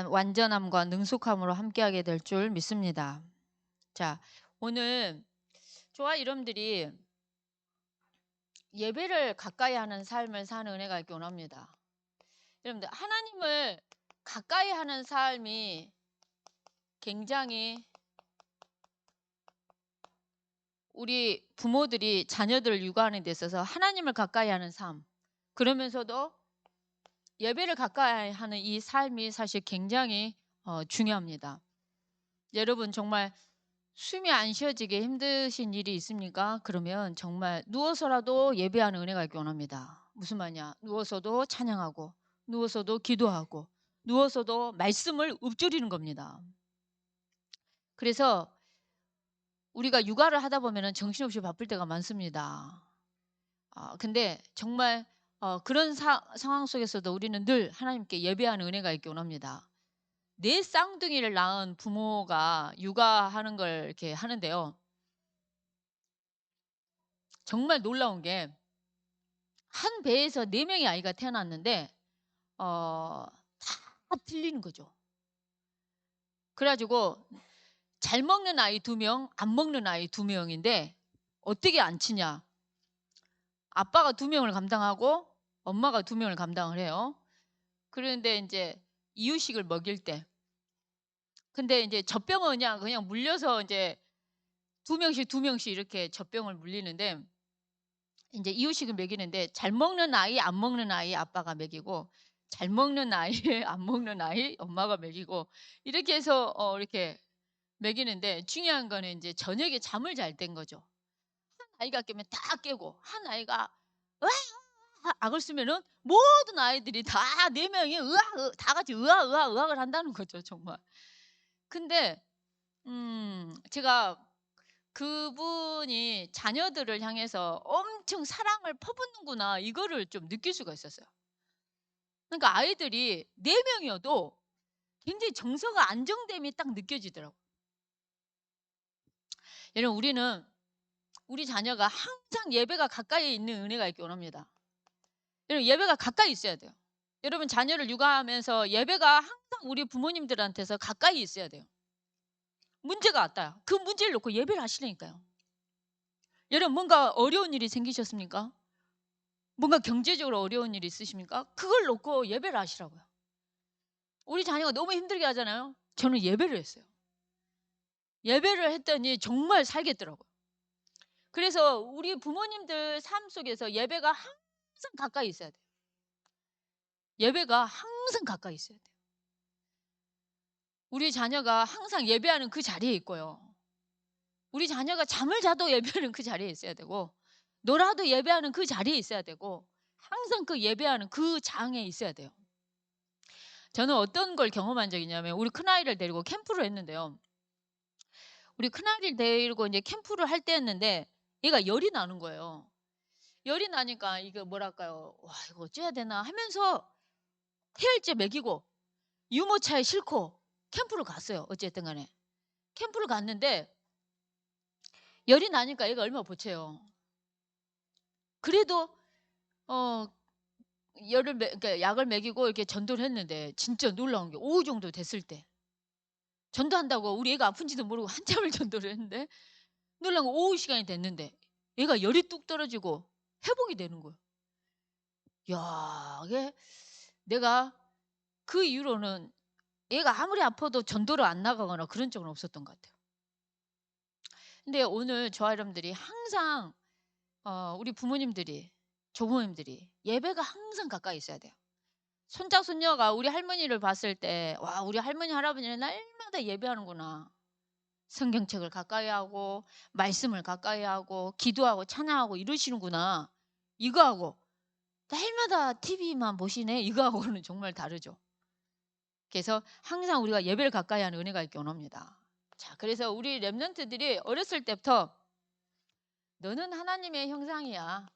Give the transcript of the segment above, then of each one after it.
완전함과 능숙함으로 함께하게 될 줄 믿습니다. 자, 오늘 저와 여러분들이 예배를 가까이 하는 삶을 사는 은혜가 있기 원합니다. 여러분들, 하나님을 가까이 하는 삶이 굉장히 우리 부모들이 자녀들을 육아하는 데 있어서 하나님을 가까이 하는 삶, 그러면서도 예배를 가까이 하는 이 삶이 사실 굉장히 중요합니다. 여러분, 정말 숨이 안 쉬어지게 힘드신 일이 있습니까? 그러면 정말 누워서라도 예배하는 은혜가 있기 원합니다. 무슨 말이냐? 누워서도 찬양하고, 누워서도 기도하고, 누워서도 말씀을 읊조리는 겁니다. 그래서 우리가 육아를 하다 보면 정신없이 바쁠 때가 많습니다. 근데 정말 그런 상황 속에서도 우리는 늘 하나님께 예배하는 은혜가 있기 원합니다. 네 쌍둥이를 낳은 부모가 육아하는 걸 이렇게 하는데요. 정말 놀라운 게 한 배에서 네 명의 아이가 태어났는데 다 틀리는 거죠. 그래 가지고 잘 먹는 아이 2명, 안 먹는 아이 2명인데 어떻게 안 치냐. 아빠가 2명을 감당하고 엄마가 2명을 감당을 해요. 그런데 인제 이유식을 먹일 때, 근데 인제 젖병을 그냥 물려서 인제 2명씩 2명씩 이렇게 젖병을 물리는데, 인제 이유식을 먹이는데 잘 먹는 아이, 안 먹는 아이 아빠가 먹이고, 잘 먹는 아이, 안 먹는 아이 엄마가 먹이고, 이렇게 해서 이렇게 먹이는데, 중요한 거는 인제 저녁에 잠을 잘 땐 거죠. 한 아이가 깨면 다 깨고, 한 아이가 으아 악을 쓰면은 모든 아이들이 다 네 명이 으악 다 같이 으아, 으아, 으악을 한다는 거죠 정말. 근데 제가 그분이 자녀들을 향해서 엄청 사랑을 퍼붓는구나, 이거를 좀 느낄 수가 있었어요. 그러니까 아이들이 4명이어도 굉장히 정서가 안정됨이 딱 느껴지더라고요. 여러분, 우리 자녀가 항상 예배가 가까이 있는 은혜가 있기 원합니다. 여러분, 예배가 가까이 있어야 돼요. 여러분, 자녀를 육아하면서 예배가 항상 우리 부모님들한테서 가까이 있어야 돼요. 문제가 왔다, 그 문제를 놓고 예배를 하시라니까요. 여러분, 뭔가 어려운 일이 생기셨습니까? 뭔가 경제적으로 어려운 일이 있으십니까? 그걸 놓고 예배를 하시라고요. 우리 자녀가 너무 힘들게 하잖아요. 저는 예배를 했어요. 예배를 했더니 정말 살겠더라고요. 그래서 우리 부모님들 삶 속에서 예배가 항상 가까이 있어야 돼요. 예배가 항상 가까이 있어야 돼요. 우리 자녀가 항상 예배하는 그 자리에 있고요. 우리 자녀가 잠을 자도 예배하는 그 자리에 있어야 되고, 놀아도 예배하는 그 자리에 있어야 되고, 항상 그 예배하는 그 장에 있어야 돼요. 저는 어떤 걸 경험한 적이 있냐면, 우리 큰아이를 데리고 캠프를 했는데요. 우리 큰아이를 데리고 이제 캠프를 할 때였는데 얘가 열이 나는 거예요. 열이 나니까 이거 뭐랄까요? '와, 이거 어째야 되나.' 하면서 해열제 먹이고 유모차에 싣고 캠프를 갔어요, 어쨌든 간에. 캠프를 갔는데 열이 나니까 얘가 얼마나 보채요. 그래도 어 그러니까 약을 먹이고 이렇게 전도를 했는데, 진짜 놀라운 게 오후 정도 됐을 때 전도한다고 우리 애가 아픈지도 모르고 한참을 전도를 했는데, 놀란 거 오후 시간이 됐는데 얘가 열이 뚝 떨어지고 회복이 되는 거예요. 야, 이게 내가 그 이후로는 얘가 아무리 아파도 전도를 안 나가거나 그런 적은 없었던 것 같아요. 근데 오늘 저와 여러분들이 항상 우리 부모님들이, 조부모님들이 예배가 항상 가까이 있어야 돼요. 손자 손녀가 우리 할머니를 봤을 때 '와, 우리 할머니 할아버지는 날마다 예배하는구나. 성경책을 가까이 하고 말씀을 가까이 하고 기도하고 찬양하고 이러시는구나.' 이거하고 '날마다 TV만 보시네.' 이거하고는 정말 다르죠. 그래서 항상 우리가 예배를 가까이 하는 은혜가 있기 원합니다. 자, 그래서 우리 렘넌트들이 어렸을 때부터 "너는 하나님의 형상이야."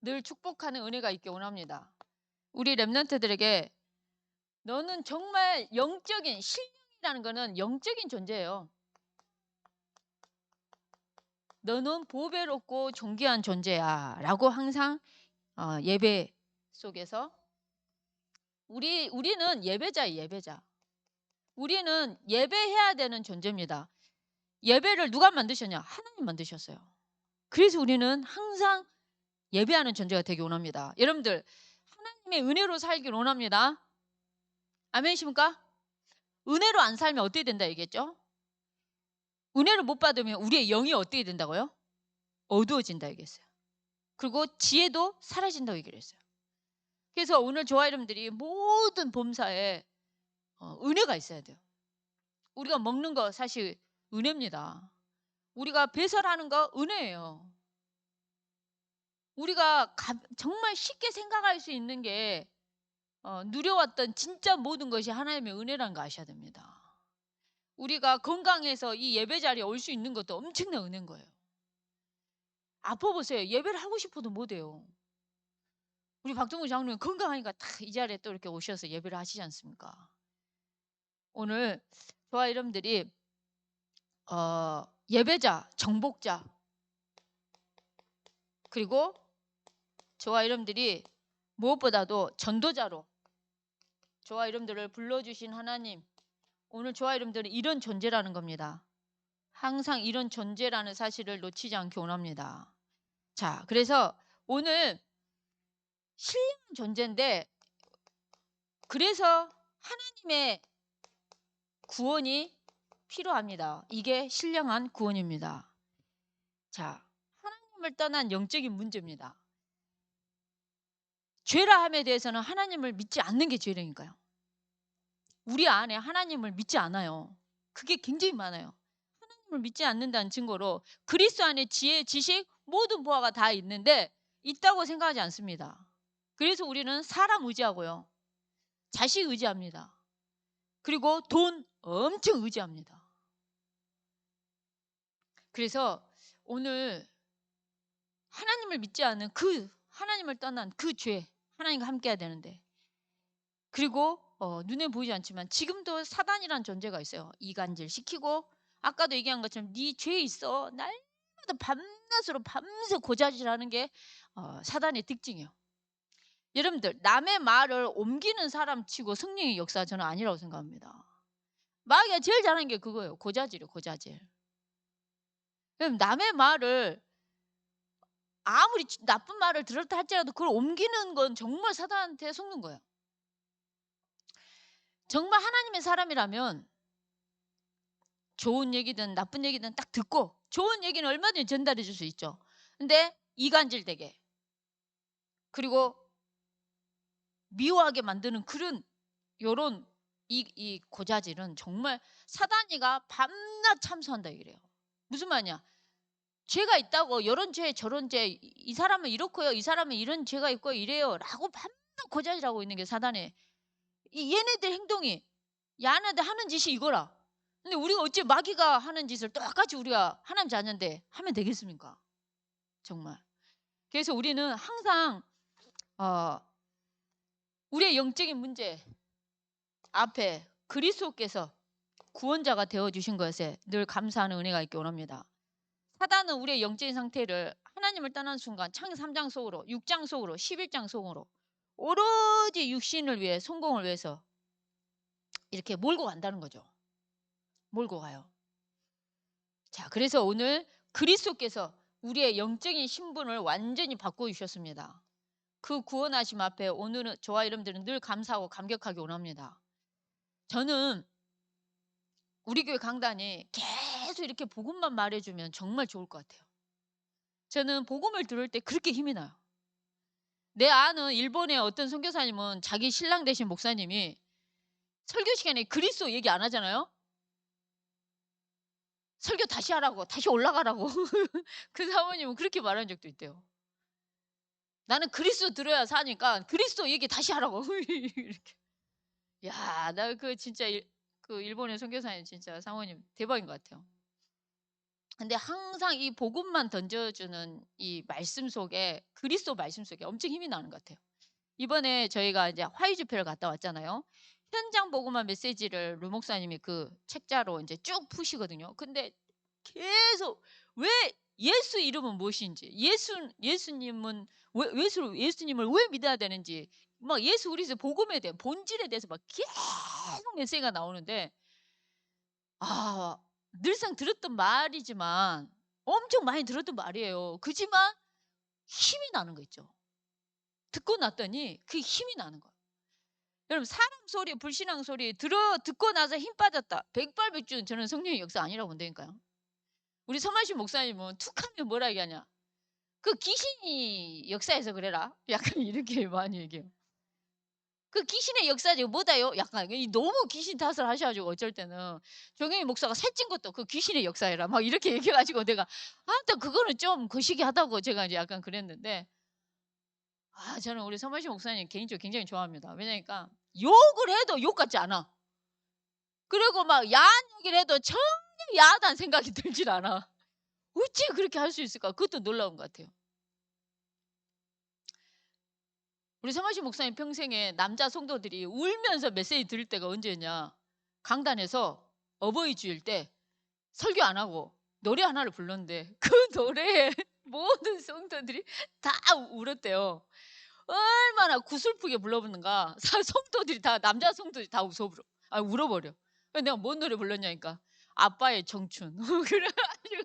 늘 축복하는 은혜가 있기 원합니다. 우리 렘넌트들에게 "너는 정말 영적인 신령이라는 거는 영적인 존재예요. 너는 보배롭고 존귀한 존재야." 라고 항상 예배 속에서 우리는 예배자예요, 예배자. 우리는 예배해야 되는 존재입니다. 예배를 누가 만드셨냐? 하나님 만드셨어요. 그래서 우리는 항상 예배하는 존재가 되기 원합니다. 여러분들, 하나님의 은혜로 살길 원합니다. 아멘이십니까? 은혜로 안 살면 어떻게 된다 얘기했죠? 은혜를 못 받으면 우리의 영이 어떻게 된다고요? 어두워진다 얘기했어요. 그리고 지혜도 사라진다고 얘기를 했어요. 그래서 오늘 저와 여러분들이 모든 범사에 은혜가 있어야 돼요. 우리가 먹는 거 사실 은혜입니다. 우리가 배설하는 거 은혜예요. 우리가 정말 쉽게 생각할 수 있는 게 누려왔던 진짜 모든 것이 하나님의 은혜라는 거 아셔야 됩니다. 우리가 건강해서 이 예배 자리에 올 수 있는 것도 엄청난 은혜인 거예요. 아파 보세요. 예배를 하고 싶어도 못 해요. 우리 박동우 장로님 건강하니까 딱 이 자리에 또 이렇게 오셔서 예배를 하시지 않습니까? 오늘 저와 여러분들이 예배자, 정복자, 그리고 저와 여러분들이 무엇보다도 전도자로 저와 여러분들을 불러주신 하나님, 오늘 저와 여러분들은 이런 존재라는 겁니다. 항상 이런 존재라는 사실을 놓치지 않기 원합니다. 자, 그래서 오늘 신령한 존재인데, 그래서 하나님의 구원이 필요합니다. 이게 신령한 구원입니다. 자, 하나님을 떠난 영적인 문제입니다. 죄라함에 대해서는 하나님을 믿지 않는 게 죄라니까요. 우리 안에 하나님을 믿지 않아요. 그게 굉장히 많아요. 하나님을 믿지 않는다는 증거로 그리스도 안에 지혜, 지식, 모든 보화가 다 있는데 있다고 생각하지 않습니다. 그래서 우리는 사람 의지하고요. 자식 의지합니다. 그리고 돈 엄청 의지합니다. 그래서 오늘 하나님을 믿지 않는 하나님을 떠난 그 죄, 하나님과 함께 해야 되는데, 그리고 눈에 보이지 않지만 지금도 사단이라는 존재가 있어요. 이간질 시키고, 아까도 얘기한 것처럼 네 죄 있어, 날마다 밤낮으로 밤새 고자질하는 게 사단의 특징이에요. 여러분들, 남의 말을 옮기는 사람 치고 성령의 역사 저는 아니라고 생각합니다. 마귀가 제일 잘하는 게 그거예요. 고자질이에요, 고자질. 남의 말을 아무리 나쁜 말을 들었다 할지라도 그걸 옮기는 건 정말 사단한테 속는 거예요. 정말 하나님의 사람이라면 좋은 얘기든 나쁜 얘기든 딱 듣고, 좋은 얘기는 얼마든지 전달해 줄 수 있죠. 근데 이간질되게, 그리고 미워하게 만드는 그런 요런 이 고자질은 정말 사단이가 밤낮 참수한다 이래요. 무슨 말이냐? 죄가 있다고, 이런 죄 저런 죄, 이 사람은 이렇고요, 이 사람은 이런 죄가 있고 이래요 라고 밤낮 고자질하고 있는 게 사단의 얘네들 행동이, 얘네들 하는 짓이 이거라. 근데 우리가 어찌 마귀가 하는 짓을 똑같이 우리가 하나님 자녀인데 하면 되겠습니까? 정말. 그래서 우리는 항상 우리의 영적인 문제 앞에 그리스도께서 구원자가 되어주신 것에 늘 감사하는 은혜가 있기 원합니다. 사단은 우리의 영적인 상태를 하나님을 떠난 순간 창세기 3장 속으로, 6장 속으로, 11장 속으로 오로지 육신을 위해, 성공을 위해서 이렇게 몰고 간다는 거죠. 몰고 가요. 자, 그래서 오늘 그리스도께서 우리의 영적인 신분을 완전히 바꿔주셨습니다. 그 구원하심 앞에 오늘은 저와 여러분들은 늘 감사하고 감격하기 원합니다. 저는 우리 교회 강단이 계속 이렇게 복음만 말해주면 정말 좋을 것 같아요. 저는 복음을 들을 때 그렇게 힘이 나요. 내 아는 일본의 어떤 선교사님은 자기 신랑 되신 목사님이 설교 시간에 그리스도 얘기 안 하잖아요. 설교 다시 하라고, 다시 올라가라고. 그 사모님은 그렇게 말한 적도 있대요. 나는 그리스도 들어야 사니까 그리스도 얘기 다시 하라고. 이렇게. 야, 나 그 진짜 그 일본의 선교사님 진짜 사모님 대박인 것 같아요. 근데 항상 이 복음만 던져주는 이 말씀 속에, 그리스도 말씀 속에 엄청 힘이 나는 것 같아요. 이번에 저희가 이제 화의 집회를 갔다 왔잖아요. 현장 복음화 메시지를 루 목사님이 그 책자로 이제 쭉 푸시거든요. 근데 계속 왜 예수 이름은 무엇인지, 예수님은 예수님을 왜 믿어야 되는지 막 예수 그리스도 복음에 대해 본질에 대해서 막 계속 메시지가 나오는데 늘상 들었던 말이지만 엄청 많이 들었던 말이에요. 그지만 힘이 나는 거 있죠. 듣고 났더니 그 힘이 나는 거예요. 여러분 사람 소리, 불신앙 소리 듣고 나서 힘 빠졌다. 백발백중 저는 성령의 역사 아니라고 본다니까요. 우리 서만식 목사님은 툭하면 뭐라 얘기하냐. 그 귀신이 역사해서 그래라. 약간 이렇게 많이 얘기해요. 그 귀신의 역사지 뭐다요? 약간 너무 귀신 탓을 하셔가지고 어쩔 때는 정영희 목사가 살찐 것도 그 귀신의 역사해라. 막 이렇게 얘기해가지고 내가 또 그거는 좀 거시기하다고 제가 이제 약간 그랬는데 저는 우리 서만식 목사님 개인적으로 굉장히 좋아합니다. 왜냐니까 욕을 해도 욕 같지 않아. 그리고 막 야한 얘기를 해도 전혀 야하다는 생각이 들질 않아. 어찌 그렇게 할 수 있을까? 그것도 놀라운 것 같아요. 우리 서만식 목사님 평생에 남자 성도들이 울면서 메시지 들을 때가 언제냐? 강단에서 어버이 주일 때 설교 안 하고 노래 하나를 불렀는데 그 노래에 모든 성도들이 다 울었대요. 얼마나 구슬프게 불러보는가. 성도들이 다 남자 성도들이 다 울어버려. 그래서 내가 뭔 노래 불렀냐니까 아빠의 청춘. 그래가지고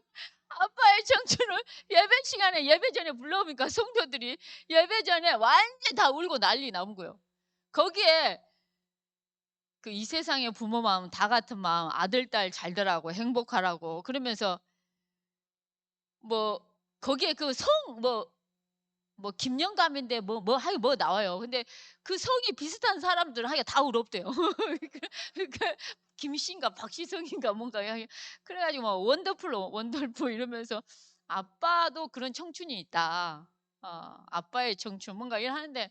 아빠의 청춘을 예배 시간에 예배 전에 불러오니까 성도들이 예배 전에 완전 다 울고 난리 나온 거예요. 거기에 그 이 세상의 부모 마음 다 같은 마음 아들 딸 잘되라고 행복하라고 그러면서 뭐 거기에 그 성 김영감인데 하여 뭐 나와요. 근데 그 성이 비슷한 사람들은 하여 다 울었대요. 그러니까 김씨인가 박시성인가 뭔가 그래가지고 막 원더풀 이러면서 아빠도 그런 청춘이 있다. 아빠의 청춘 뭔가 이런 하는데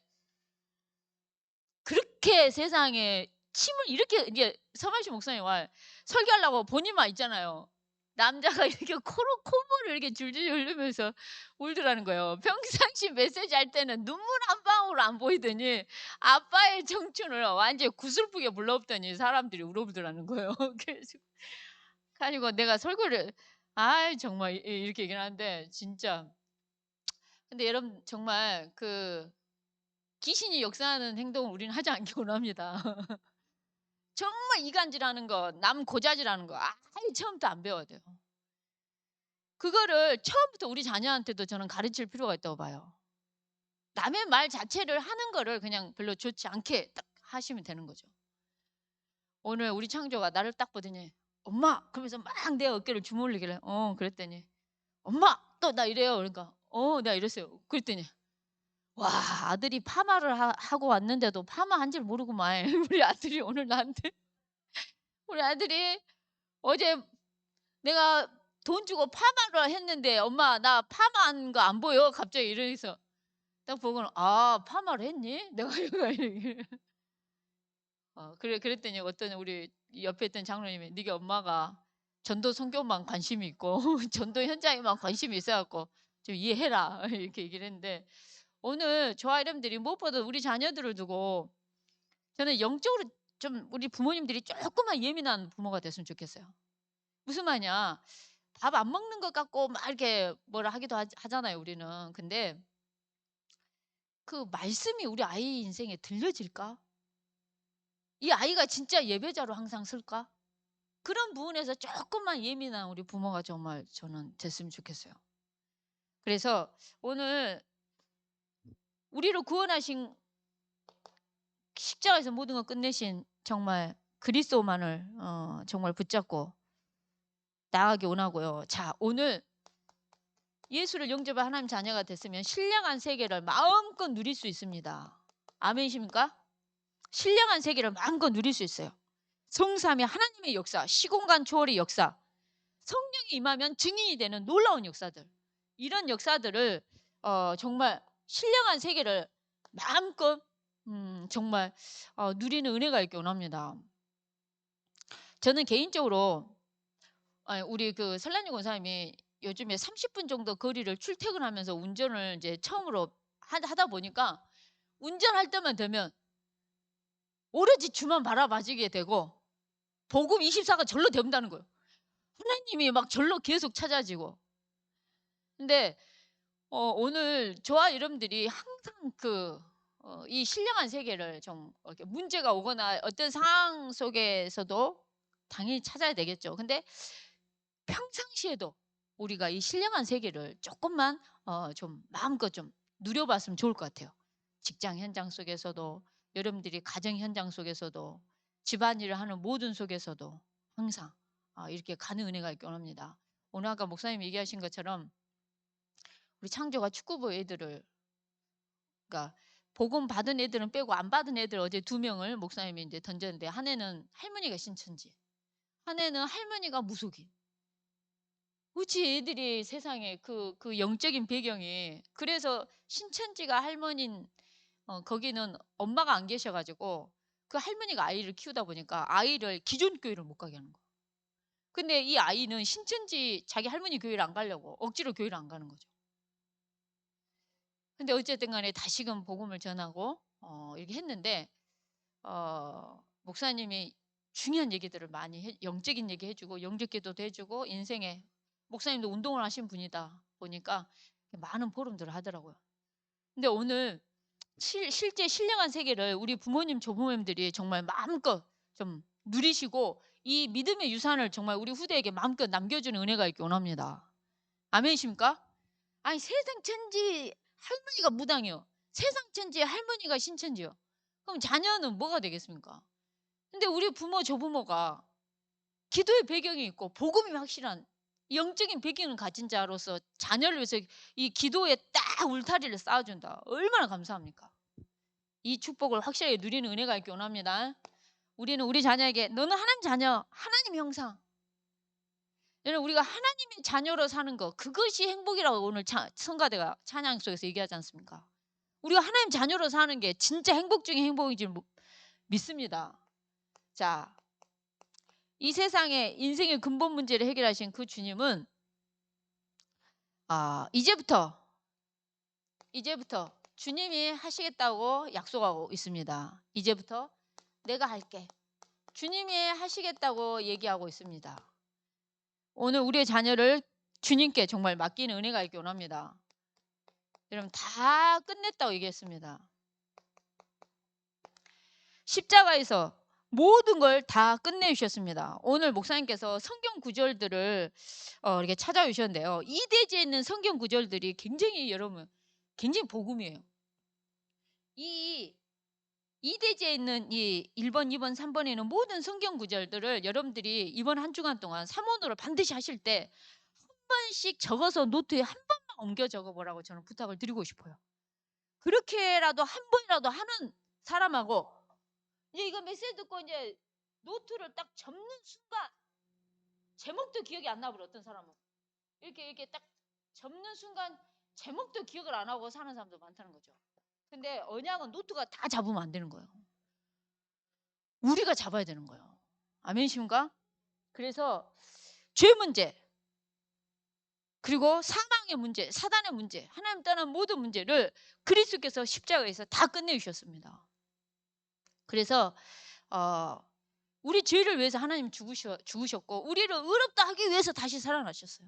그렇게 세상에 침을 이렇게 이제 서만식 목사님 와 설교하려고 본인만 있잖아요. 남자가 이렇게 콧물을 이렇게 줄줄 흘리면서 울더라는 거예요. 평상시 메시지 할 때는 눈물 한 방울 안 보이더니 아빠의 청춘을 완전히 구슬프게 불러엎더니 사람들이 울어보더라는 거예요. 그래가지고 내가 설교를 정말 이렇게 얘기를 하는데 진짜 근데 여러분 정말 그 귀신이 역사하는 행동을 우리는 하지 않기 원합니다. 정말 이간질하는 거, 남 고자질하는 거 아예 처음부터 안 배워야 돼요. 그거를 처음부터 우리 자녀한테도 저는 가르칠 필요가 있다고 봐요. 남의 말 자체를 하는 거를 그냥 별로 좋지 않게 딱 하시면 되는 거죠. 오늘 우리 창조가 나를 딱 보더니 엄마 그러면서 막 내 어깨를 주물르길래 그랬더니 엄마 또 나 이래요. 그러니까 내가 이랬어요. 그랬더니 와 아들이 파마를 하고 왔는데도 파마 한 줄 모르고만 우리 아들이 오늘 나한테 우리 아들이 어제 내가 돈 주고 파마를 했는데 엄마 나 파마한 거 안 보여? 갑자기 이러면서 딱 보고는 파마를 했니? 내가 이거 그랬더니 어떤 우리 옆에 있던 장로님이 네게 엄마가 전도 선교만 관심이 있고 전도 현장에만 관심이 있어갖고 좀 이해해라 이렇게 얘기를 했는데 오늘 저와 이름들이 무엇보다 우리 자녀들을 두고 저는 영적으로 좀 우리 부모님들이 조금만 예민한 부모가 됐으면 좋겠어요. 무슨 말이냐? 밥 안 먹는 것 같고 막 이렇게 뭐라 하기도 하잖아요, 우리는. 근데 그 말씀이 우리 아이 인생에 들려질까? 이 아이가 진짜 예배자로 항상 쓸까? 그런 부분에서 조금만 예민한 우리 부모가 정말 저는 됐으면 좋겠어요. 그래서 오늘 우리를 구원하신 십자가에서 모든 걸 끝내신 정말 그리스도만을 정말 붙잡고 나아가기 원하고요. 자, 오늘 예수를 영접한 하나님 자녀가 됐으면 신령한 세계를 마음껏 누릴 수 있습니다. 아멘이십니까? 신령한 세계를 마음껏 누릴 수 있어요. 성삼위 하나님의 역사, 시공간 초월의 역사, 성령이 임하면 증인이 되는 놀라운 역사들, 이런 역사들을 정말 신령한 세계를 마음껏 정말 누리는 은혜가 있기 원합니다. 저는 개인적으로 우리 그 설란이 권사님이 요즘에 30분 정도 거리를 출퇴근하면서 운전을 이제 처음으로 하다 보니까 운전할 때만 되면 오로지 주만 바라봐지게 되고 복음 24가 절로 된다는 거예요. 하나님이 막 절로 계속 찾아지고. 근데 오늘 저와 여러분들이 항상 이 신령한 세계를 좀 이렇게 문제가 오거나 어떤 상황 속에서도 당연히 찾아야 되겠죠. 근데 평상시에도 우리가 이 신령한 세계를 조금만 좀 마음껏 좀 누려봤으면 좋을 것 같아요. 직장 현장 속에서도, 여러분들이 가정 현장 속에서도, 집안일을 하는 모든 속에서도 항상 이렇게 가는 은혜가 있기 원합니다. 오늘 아까 목사님 얘기하신 것처럼 우리 창조가 축구부 애들을, 그러니까 복음 받은 애들은 빼고 안 받은 애들 어제 2명을 목사님이 이제 던졌는데, 한 애는 할머니가 신천지, 한 애는 할머니가 무속인. 어찌 애들이 세상에 그 영적인 배경이, 그래서 신천지가 할머니인, 거기는 엄마가 안 계셔가지고 그 할머니가 아이를 키우다 보니까 아이를 기존 교회를 못 가게 하는 거야. 근데 이 아이는 신천지 자기 할머니 교회를 안 가려고 억지로 교회를 안 가는 거죠. 근데 어쨌든 간에 다시금 복음을 전하고 이렇게 했는데, 목사님이 중요한 얘기들을 많이 영적인 얘기 해주고 영적 기도도 해주고, 인생에 목사님도 운동을 하신 분이다 보니까 많은 포럼들을 하더라고요. 근데 오늘 실제 신령한 세계를 우리 부모님 조부모님들이 정말 마음껏 좀 누리시고, 이 믿음의 유산을 정말 우리 후대에게 마음껏 남겨주는 은혜가 있기 원합니다. 아멘이십니까? 아니, 세상 천지 할머니가 무당이요, 세상 천지 할머니가 신천지요. 그럼 자녀는 뭐가 되겠습니까? 근데 우리 부모 조부모가 기도의 배경이 있고 복음이 확실한 영적인 배경을 가진 자로서 자녀를 위해서 이 기도에 딱 울타리를 쌓아준다. 얼마나 감사합니까? 이 축복을 확실하게 누리는 은혜가 있기 원합니다. 우리는 우리 자녀에게 너는 하나님 자녀, 하나님 형상. 여러분, 우리가 하나님의 자녀로 사는 것, 그것이 행복이라고 오늘 성가대가 찬양 속에서 얘기하지 않습니까? 우리가 하나님 자녀로 사는 게 진짜 행복 중에 행복인 줄 믿습니다. 자, 이 세상의 인생의 근본 문제를 해결하신 그 주님은 이제부터 주님이 하시겠다고 약속하고 있습니다. 이제부터 내가 할게. 주님이 하시겠다고 얘기하고 있습니다. 오늘 우리의 자녀를 주님께 정말 맡기는 은혜가 있기 원합니다. 여러분, 다 끝냈다고 얘기했습니다. 십자가에서 모든 걸 다 끝내주셨습니다. 오늘 목사님께서 성경 구절들을 이렇게 찾아주셨는데요. 이 대지에 있는 성경 구절들이 굉장히, 여러분, 굉장히 복음이에요. 이 대지에 있는 이 1번, 2번, 3번에 있는 모든 성경 구절들을 여러분들이 이번 한 주간 동안 사모노를 반드시 하실 때 한 번씩 적어서 노트에 한 번만 옮겨 적어보라고 저는 부탁을 드리고 싶어요. 그렇게라도 한 번이라도 하는 사람하고, 이제 이거 메시지 듣고 이제 노트를 딱 접는 순간 제목도 기억이 안 나버려. 어떤 사람은 이렇게 딱 접는 순간 제목도 기억을 안 하고 사는 사람도 많다는 거죠. 근데 언약은 노트가 다 잡으면 안 되는 거예요. 우리가 잡아야 되는 거예요. 아멘이십니까? 그래서 죄 문제, 그리고 사망의 문제, 사단의 문제, 하나님 떠난 모든 문제를 그리스도께서 십자가에서 다 끝내주셨습니다. 그래서 우리 죄를 위해서 하나님 죽으셨고, 우리를 의롭다 하기 위해서 다시 살아나셨어요.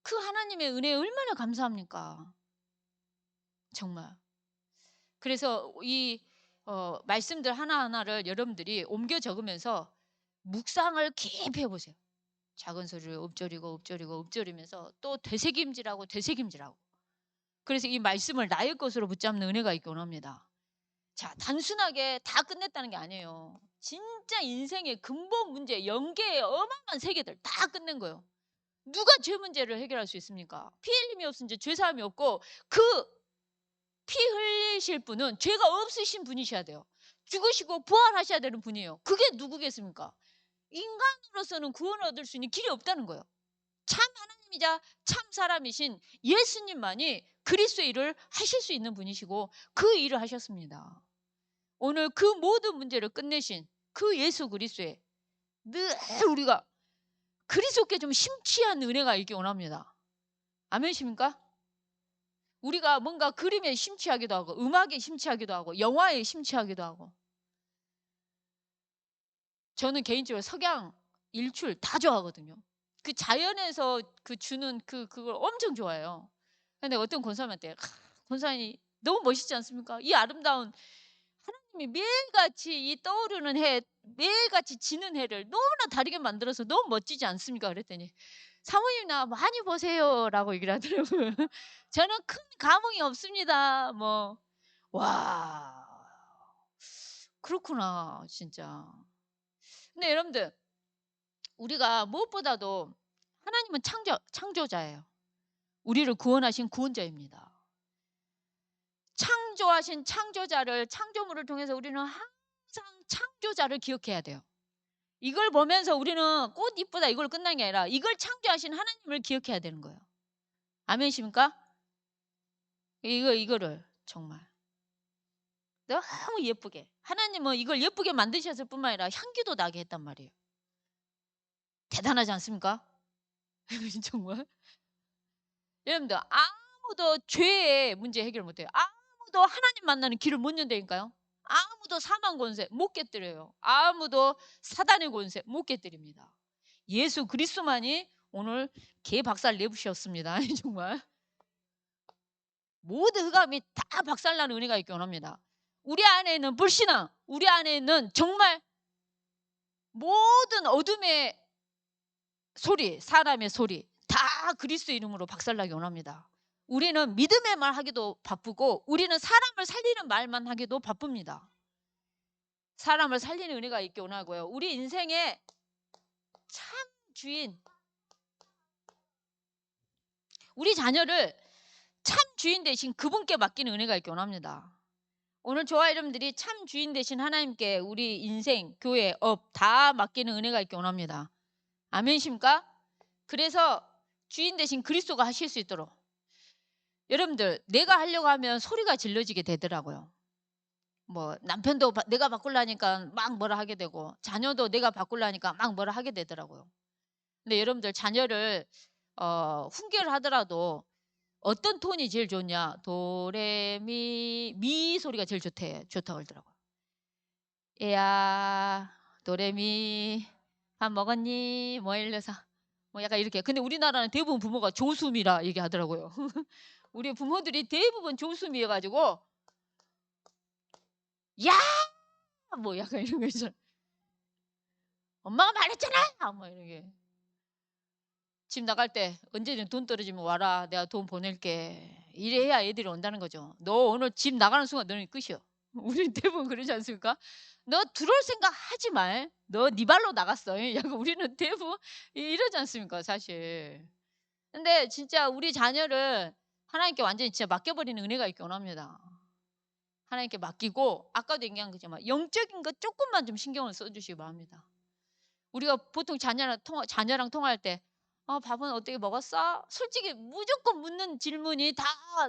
그 하나님의 은혜에 얼마나 감사합니까? 정말. 그래서 이 말씀들 하나하나를 여러분들이 옮겨 적으면서 묵상을 깊이 해보세요. 작은 소리를 읊조리면서 또 되새김질하고. 그래서 이 말씀을 나의 것으로 붙잡는 은혜가 있기 원합니다. 자, 단순하게 다 끝냈다는 게 아니에요. 진짜 인생의 근본 문제, 영계의 어마어마한 세계들 다 끝낸 거예요. 누가 죄 문제를 해결할 수 있습니까? 피 흘림이 없으면 이제 죄 사함이 없고, 그 피 흘리실 분은 죄가 없으신 분이셔야 돼요. 죽으시고 부활하셔야 되는 분이에요. 그게 누구겠습니까? 인간으로서는 구원을 얻을 수 있는 길이 없다는 거예요. 참 하나님이자 참 사람이신 예수님만이 그리스도의 일을 하실 수 있는 분이시고 그 일을 하셨습니다. 오늘 그 모든 문제를 끝내신 그 예수 그리스도에 늘 우리가 그리스도께 좀 심취한 은혜가 있기 원합니다. 아멘이십니까? 우리가 뭔가 그림에 심취하기도 하고, 음악에 심취하기도 하고, 영화에 심취하기도 하고. 저는 개인적으로 석양, 일출 다 좋아하거든요. 그 자연에서 그 주는 그걸 엄청 좋아해요. 근데 어떤 권사님한테, 권사님 너무 멋있지 않습니까? 이 아름다운 하나님이 매일같이 이 떠오르는 해, 매일같이 지는 해를 너무나 다르게 만들어서 너무 멋지지 않습니까? 그랬더니 사모님 나 많이 보세요라고 얘기를 하더라고요. 저는 큰 감흥이 없습니다. 뭐 와, 그렇구나 진짜. 근데 여러분들 우리가 무엇보다도 하나님은 창조자예요. 우리를 구원하신 구원자입니다. 창조하신 창조자를, 창조물을 통해서 우리는 항상 창조자를 기억해야 돼요. 이걸 보면서 우리는 꽃 이쁘다 이걸 끝난 게 아니라 이걸 창조하신 하나님을 기억해야 되는 거예요. 아멘이십니까? 이거를 정말 너무 예쁘게 하나님은 이걸 예쁘게 만드셨을 뿐만 아니라 향기도 나게 했단 말이에요. 대단하지 않습니까? 정말 여러분들 아무도 죄의 문제 해결 못해요. 아무도 하나님 만나는 길을 못 연다니까요. 아무도 사망 권세 못 깨뜨려요. 아무도 사단의 권세 못 깨뜨립니다. 예수 그리스도만이 오늘 개 박살 내부셨습니다. 정말 모든 흑암이 다 박살나는 은혜가 있기 원합니다. 우리 안에 있는 불신앙, 우리 안에 있는 정말 모든 어둠의 소리, 사람의 소리 다 그리스도 이름으로 박살나기 원합니다. 우리는 믿음의 말 하기도 바쁘고 우리는 사람을 살리는 말만 하기도 바쁩니다. 사람을 살리는 은혜가 있기 원하고요. 우리 인생의 참 주인, 우리 자녀를 참 주인 되신 그분께 맡기는 은혜가 있기 원합니다. 오늘 저와 여러분들이 참 주인 되신 하나님께 우리 인생, 교회, 업 다 맡기는 은혜가 있기 원합니다. 아멘이십니까? 그래서 주인 되신 그리스도가 하실 수 있도록 여러분들 내가 하려고 하면 소리가 질러지게 되더라고요. 뭐 남편도 내가 바꾸려니까 막 뭐라 하게 되고 자녀도 내가 바꾸려니까 막 뭐라 하게 되더라고요. 근데 여러분들 자녀를 훈계를 하더라도 어떤 톤이 제일 좋냐? 도레미 미 소리가 제일 좋다고 그러더라고요. 얘야 도레미 밥 먹었니? 뭐 이래서 뭐 약간 이렇게. 근데 우리나라는 대부분 부모가 조수미라 얘기하더라고요. 우리 부모들이 대부분 조수미여가지고 야! 뭐 약간 이런 거 있잖아. 엄마가 말했잖아! 뭐 이렇게. 집 나갈 때 언제든 돈 떨어지면 와라. 내가 돈 보낼게. 이래야 애들이 온다는 거죠. 너 오늘 집 나가는 순간 너는 끝이요. 우리 대부분 그러지 않습니까? 너 들어올 생각 하지 말. 너 네 발로 나갔어. 약간 우리는 대부분 이러지 않습니까? 사실. 근데 진짜 우리 자녀를 하나님께 완전히 진짜 맡겨버리는 은혜가 있기 원합니다. 하나님께 맡기고 아까도 얘기한 거지만 영적인 거 조금만 좀 신경을 써주시기 바랍니다. 우리가 보통 자녀랑 통화할 때 밥은 어떻게 먹었어? 솔직히 무조건 묻는 질문이 다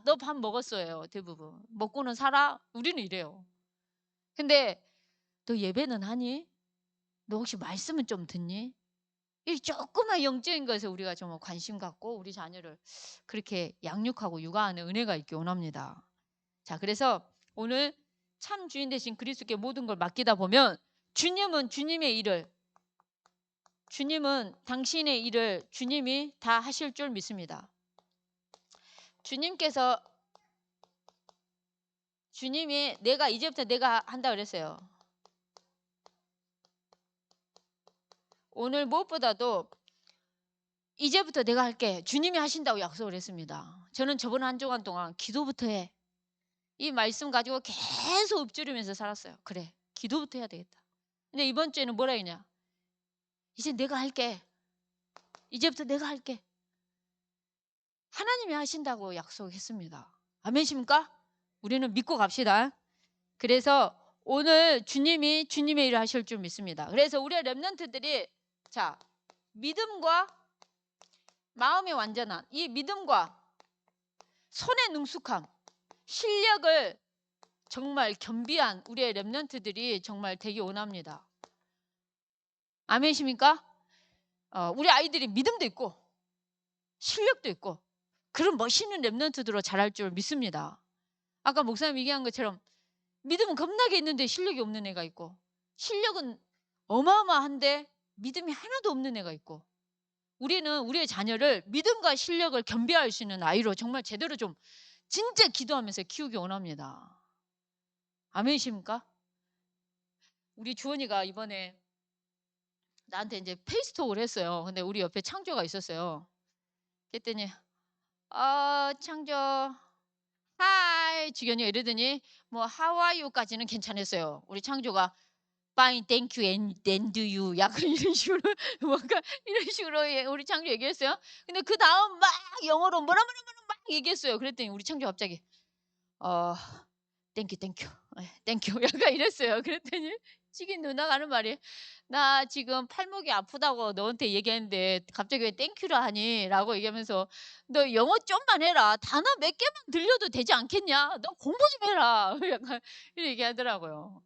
너 밥 먹었어요. 대부분. 먹고는 살아? 우리는 이래요. 근데 너 예배는 하니? 너 혹시 말씀은 좀 듣니? 이 조그만 영적인 것에 우리가 좀 관심 갖고 우리 자녀를 그렇게 양육하고 육아하는 은혜가 있기 원합니다. 자, 그래서 오늘 참 주인 되신 그리스도께 모든 걸 맡기다 보면 주님은 당신의 일을 주님이 다 하실 줄 믿습니다. 주님이 이제부터 내가 한다 그랬어요. 오늘 무엇보다도 이제부터 내가 할게. 주님이 하신다고 약속을 했습니다. 저는 저번 한 주간 동안 기도부터 해. 이 말씀 가지고 계속 읊조리면서 살았어요. 그래, 기도부터 해야 되겠다. 근데 이번 주에는 뭐라 했냐? 이제 내가 할게. 이제부터 내가 할게. 하나님이 하신다고 약속했습니다. 아멘이십니까? 우리는 믿고 갑시다. 그래서 오늘 주님이 주님의 일을 하실 줄 믿습니다. 그래서 우리 렘넌트들이 믿음과 마음의 완전한 이 믿음과 손의 능숙함, 실력을 정말 겸비한 우리의 렘넌트들이 정말 되기 원합니다. 아멘이십니까? 우리 아이들이 믿음도 있고 실력도 있고 그런 멋있는 렘넌트들로 자랄 줄 믿습니다. 아까 목사님 얘기한 것처럼 믿음은 겁나게 있는데 실력이 없는 애가 있고 실력은 어마어마한데 믿음이 하나도 없는 애가 있고 우리는 우리의 자녀를 믿음과 실력을 겸비할 수 있는 아이로 정말 제대로 좀 진짜 기도하면서 키우기 원합니다. 아멘이십니까? 우리 주원이가 이번에 나한테 이제 페이스톡을 했어요. 근데 우리 옆에 창조가 있었어요. 그랬더니 창조 하이 주견이 이러더니 뭐 how are you까지는 괜찮았어요. 우리 창조가 fine thank you and do you 약간 이런 식으로 뭔가 이런 식으로 우리 창조 얘기했어요. 근데 그 다음 막 영어로 뭐라 막 얘기했어요. 그랬더니 우리 창조 갑자기 어 땡큐 땡큐 땡큐 약간 이랬어요. 그랬더니 지금 누나가 하는 말이 나 지금 팔목이 아프다고 너한테 얘기했는데 갑자기 왜 땡큐를 하니? 라고 얘기하면서 너 영어 좀만 해라. 단어 몇 개만 들려도 되지 않겠냐? 너 공부 좀 해라. 약간 이렇게 얘기하더라고요.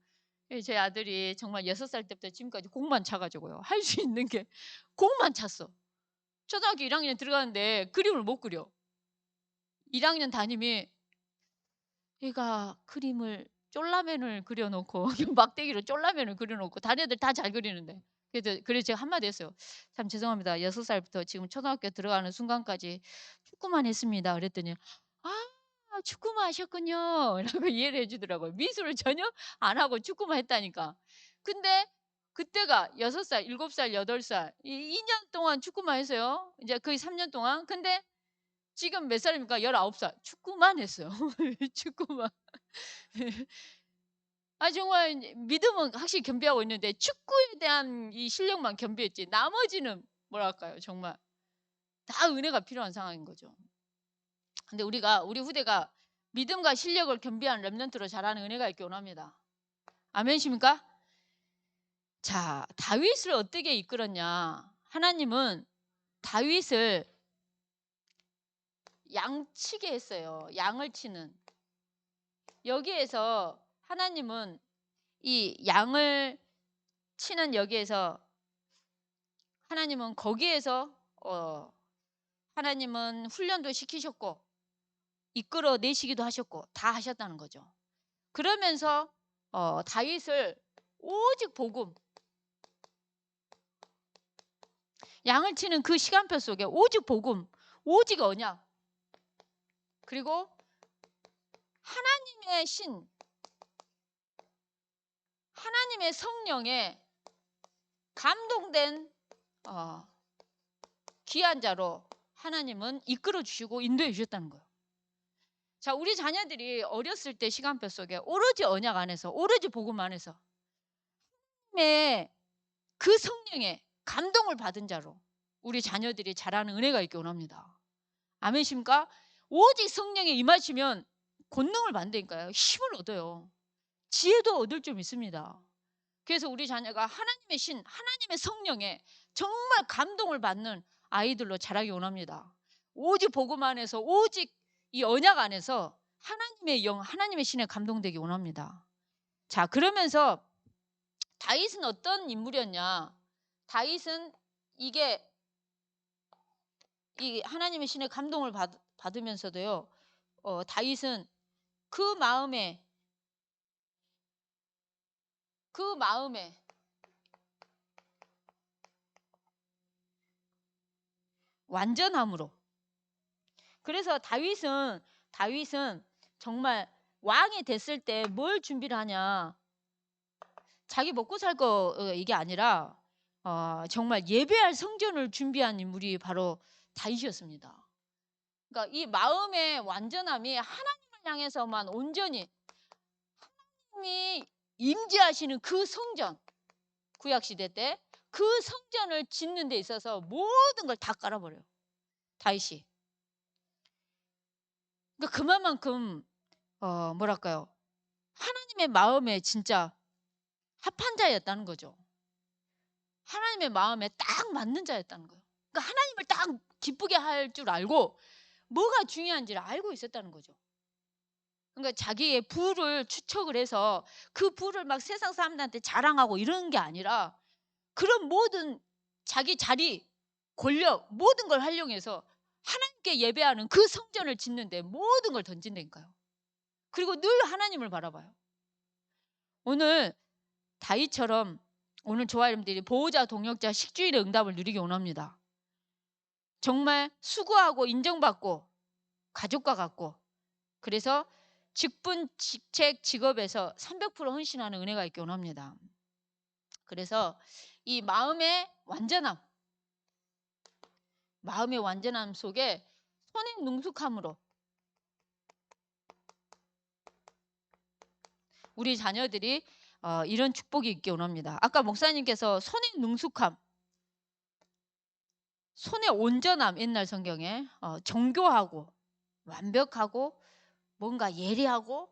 제 아들이 정말 6살 때부터 지금까지 곡만 차가지고요. 할 수 있는 게 곡만 찼어. 초등학교 1학년 들어가는데 그림을 못 그려. 1학년 담임이 얘가 그림을 쫄라맨을 그려놓고 막대기로 쫄라맨을 그려놓고 다른 애들 다 잘 그리는데 그래서 제가 한마디 했어요. 참 죄송합니다. 6살부터 지금 초등학교 들어가는 순간까지 축구만 했습니다. 그랬더니 축구만 하셨군요. 라고 이해를 해주더라고요. 미술을 전혀 안 하고 축구만 했다니까. 근데 그때가 6살, 7살, 8살 2년 동안 축구만 했어요. 이제 거의 3년 동안. 근데 지금 몇 살입니까? 19살. 축구만 했어요. 축구만. 정말 믿음은 확실히 겸비하고 있는데 축구에 대한 이 실력만 겸비했지 나머지는 뭐랄까요? 정말 다 은혜가 필요한 상황인 거죠. 근데 우리 후대가 믿음과 실력을 겸비한 렘넌트로 자라는 은혜가 있기 원합니다. 아멘이십니까? 자, 다윗을 어떻게 이끌었냐? 하나님은 다윗을 양치게 했어요. 양을 치는. 여기에서 하나님은 이 양을 치는 여기에서 하나님은 거기에서 하나님은 훈련도 시키셨고 이끌어 내시기도 하셨고 다 하셨다는 거죠. 그러면서 다윗을 오직 복음, 양을 치는 그 시간표 속에 오직 복음, 오직 언약, 그리고 하나님의 신, 하나님의 성령에 감동된 귀한 자로 하나님은 이끌어 주시고 인도해 주셨다는 거예요. 자, 우리 자녀들이 어렸을 때 시간표 속에 오로지 언약 안에서, 오로지 복음 안에서 하나님의 그 성령의 감동을 받은 자로 우리 자녀들이 자라는 은혜가 있기 원합니다. 아멘이십니까? 오직 성령에 임하시면 권능을 받는다니까요. 힘을 얻어요. 지혜도 얻을 좀 있습니다. 그래서 우리 자녀가 하나님의 신, 하나님의 성령에 정말 감동을 받는 아이들로 자라기 원합니다. 오직 복음 안에서, 오직 이 언약 안에서 하나님의 영, 하나님의 신에 감동되기 원합니다. 자, 그러면서 다윗은 어떤 인물이었냐? 다윗은 이게 이 하나님의 신의 감동을 받으면서도요. 다윗은 그 마음에 완전함으로. 그래서 다윗은 정말 왕이 됐을 때 뭘 준비를 하냐? 자기 먹고 살 거 이게 아니라 정말 예배할 성전을 준비한 인물이 바로 다윗이었습니다. 그러니까 이 마음의 완전함이 하나님을 향해서만 온전히 하나님이 임재하시는 그 성전, 구약 시대 때 그 성전을 짓는 데 있어서 모든 걸 다 깔아버려요. 다윗이. 그러니까 그만큼 뭐랄까요? 하나님의 마음에 진짜 합한 자였다는 거죠. 하나님의 마음에 딱 맞는 자였다는 거예요. 그러니까 하나님을 딱 기쁘게 할 줄 알고 뭐가 중요한지를 알고 있었다는 거죠. 그러니까 자기의 부를 추척을 해서 그 부를 막 세상 사람들한테 자랑하고 이러는 게 아니라 그런 모든 자기 자리, 권력, 모든 걸 활용해서 하나님께 예배하는 그 성전을 짓는데 모든 걸 던진다니까요. 그리고 늘 하나님을 바라봐요. 오늘 다윗처럼 오늘 조화 여러분들이 보호자, 동역자, 식주일의 응답을 누리기 원합니다. 정말 수고하고 인정받고 가족과 같고 그래서 직분, 직책, 직업에서 300% 헌신하는 은혜가 있기 원합니다. 그래서 이 마음의 완전함 속에 선행 능숙함으로 우리 자녀들이 이런 축복이 있기 원합니다. 아까 목사님께서 선행 능숙함, 손의 온전함, 옛날 성경에 정교하고 완벽하고 뭔가 예리하고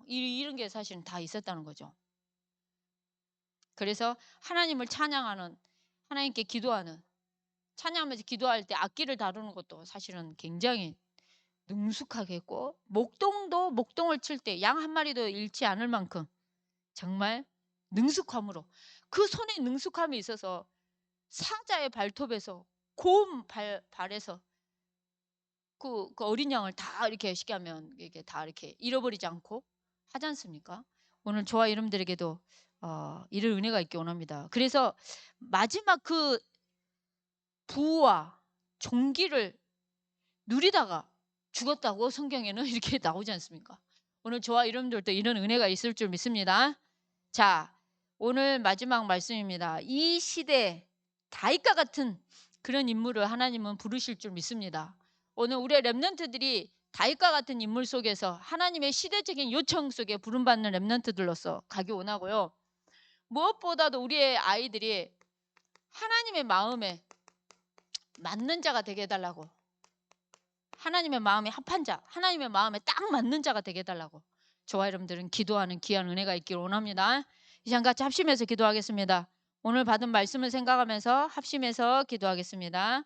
이런 게 사실은 다 있었다는 거죠. 그래서 하나님을 찬양하는, 하나님께 기도하는, 찬양하면서 기도할 때 악기를 다루는 것도 사실은 굉장히 능숙하게 했고, 목동을 칠 때 양 한 마리도 잃지 않을 만큼 정말 능숙함으로, 그 손에 능숙함이 있어서 사자의 발톱에서 고운 발에서 그 어린 양을 다 이렇게 쉽게 하면 이게 다 이렇게 잃어버리지 않고 하지 않습니까? 오늘 저와 여러분들에게도 이런 은혜가 있기 원합니다. 그래서 마지막 그 부와 종기를 누리다가 죽었다고 성경에는 이렇게 나오지 않습니까? 오늘 저와 여러분들도 이런 은혜가 있을 줄 믿습니다. 자, 오늘 마지막 말씀입니다. 이 시대 다윗과 같은 그런 인물을 하나님은 부르실 줄 믿습니다. 오늘 우리의 렘넌트들이 다윗과 같은 인물 속에서 하나님의 시대적인 요청 속에 부름받는 렘넌트들로서 가기 원하고요. 무엇보다도 우리의 아이들이 하나님의 마음에 맞는 자가 되게 해달라고, 하나님의 마음에 합한 자, 하나님의 마음에 딱 맞는 자가 되게 해달라고 저와 여러분들은 기도하는 귀한 은혜가 있기를 원합니다. 이 시간 같이 합심해서 기도하겠습니다. 오늘 받은 말씀을 생각하면서 합심해서 기도하겠습니다.